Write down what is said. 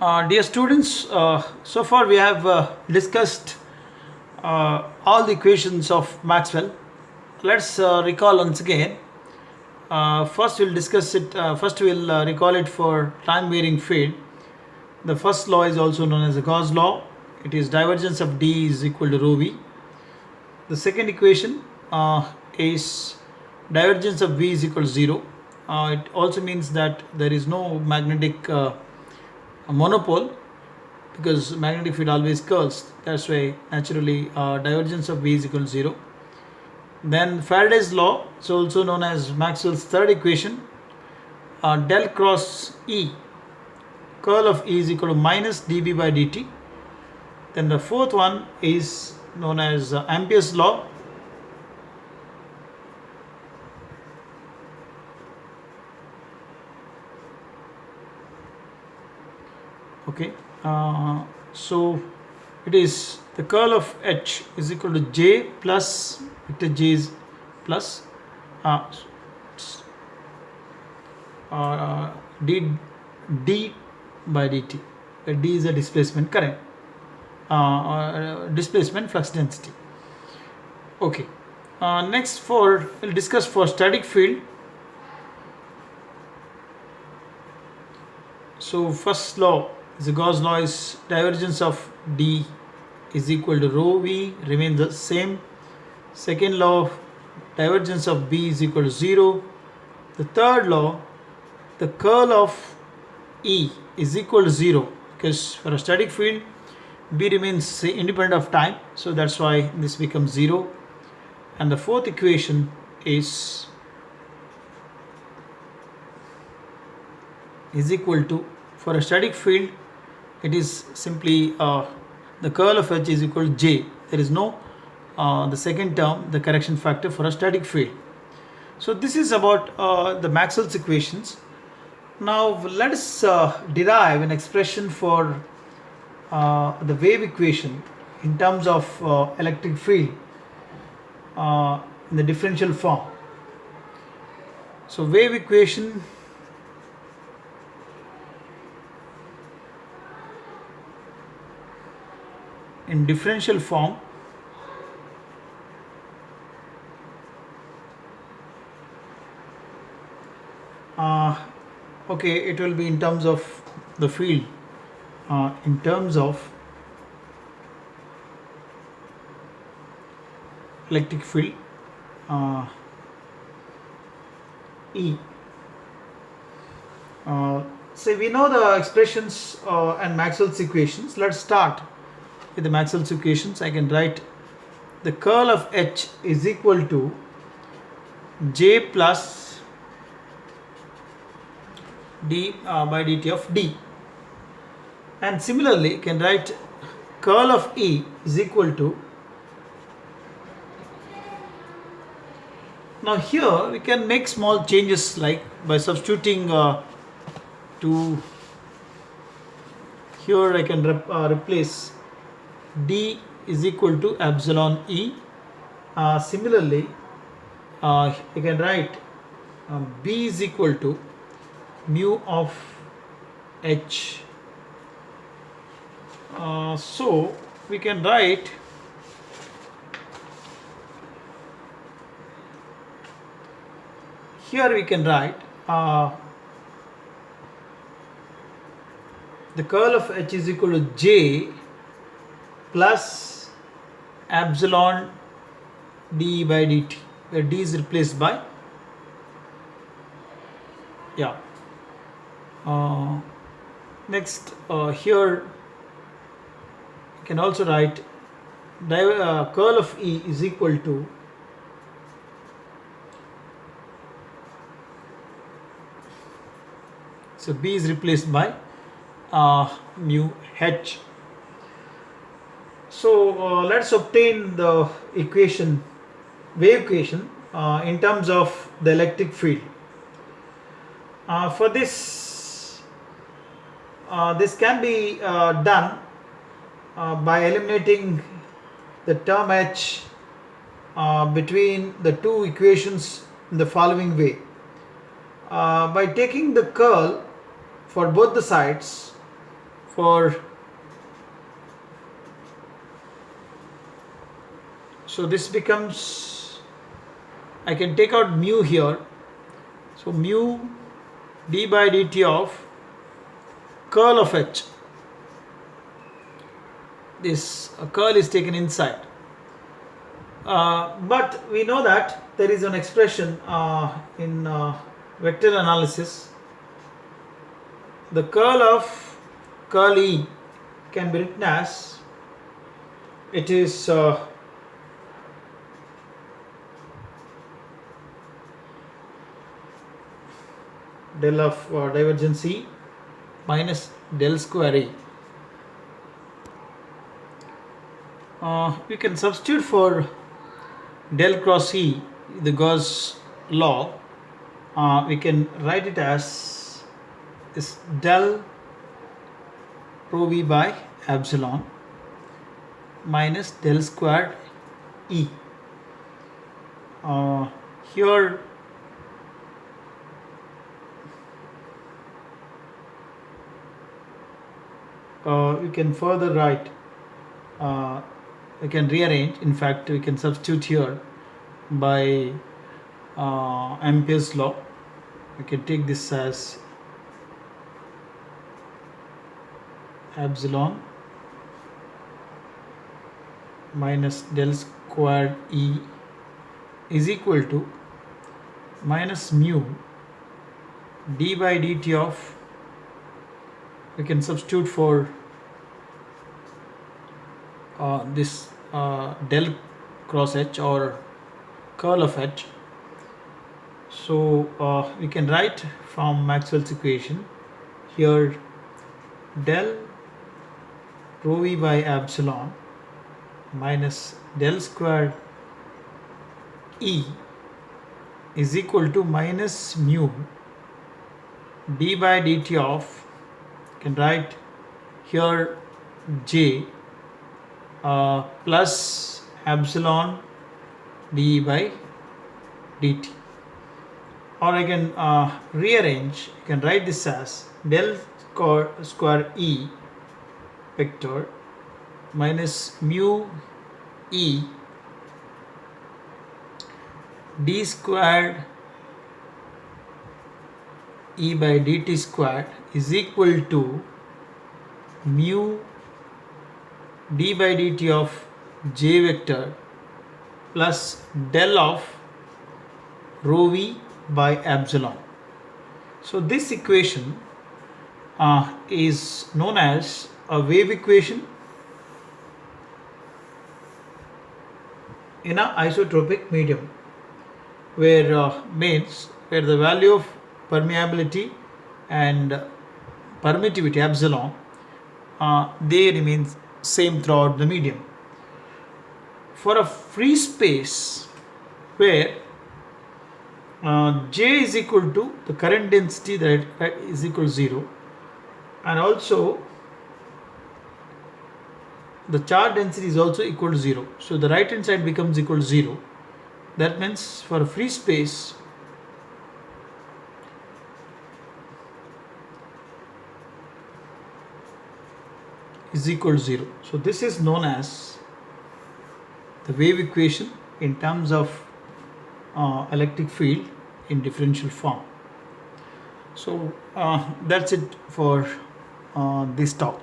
Dear students, so far we have discussed all the equations of Maxwell. Let's recall once again. First, we'll discuss it. First, we'll recall it for time-varying field. The first law is also known as the Gauss law. It is divergence of D is equal to rho V. The second equation is divergence of V is equal to 0. It also means that there is no magnetic monopole, because magnetic field always curls. That's why naturally divergence of V is equal to 0. Then Faraday's law is also known as Maxwell's third equation. Del cross E, curl of E is equal to minus dB by dt. Then the fourth one is known as Ampere's law. Okay, so it is the curl of H is equal to J plus vector J is plus d by dt. D is a displacement current, displacement flux density. Okay, next we'll discuss for static field. So first law is the Gauss law is divergence of D is equal to rho V, remains the same. Second law of divergence of B is equal to 0. The third law, the curl of E is equal to 0, because for a static field B remains independent of time, so that's why this becomes 0. And the fourth equation is equal to, for a static field it is simply the curl of H is equal to J. There is no the second term, the correction factor for a static field. So this is about the Maxwell's equations. Now let us derive an expression for the wave equation in terms of electric field in the differential form. So wave equation in differential form okay, it will be in terms of the field, in terms of electric field E. So we know the expressions and Maxwell's equations. Let's start with the Maxwell's equations. I can write the curl of H is equal to J plus d by dt of D, and similarly you can write curl of E is equal to, now here we can make small changes, like by substituting to here I can replace D is equal to epsilon E. Similarly I can write B is equal to mu of H. So we can write here we can write the curl of H is equal to J plus epsilon d by dt, where d is replaced by next here you can also write curl of E is equal to so B is replaced by mu H. So let's obtain the equation, wave equation in terms of the electric field. For this can be done by eliminating the term H between the two equations in the following way. By taking the curl for both the sides, for, so this becomes, I can take out mu here, so mu d by dt of curl of H, this curl is taken inside, but we know that there is an expression in vector analysis. The curl of curl E can be written as, it is del of divergence E minus del square E. We can substitute for del cross E, the Gauss law. We can write it as is del rho v by epsilon minus del squared E. Here we can further write, we can rearrange, in fact we can substitute here by Ampere's law. We can take this as epsilon minus del squared E is equal to minus mu d by dt of, we can substitute for this del cross H or curl of H. So we can write from Maxwell's equation here del rho v by epsilon minus del squared E is equal to minus mu d by dt of, can write here J plus epsilon d by dt, or I can rearrange, you can write this as del square E vector minus mu E d squared E by dt squared is equal to mu d by dt of J vector plus del of rho v by epsilon. So this equation is known as a wave equation in an isotropic medium, where means where the value of permeability and permittivity epsilon they remain same throughout the medium. For a free space where J is equal to the current density that is equal to 0, and also the charge density is also equal to 0, so the right hand side becomes equal to 0. That means for a free space is equal to 0. So this is known as the wave equation in terms of electric field in differential form. So that's it for this talk.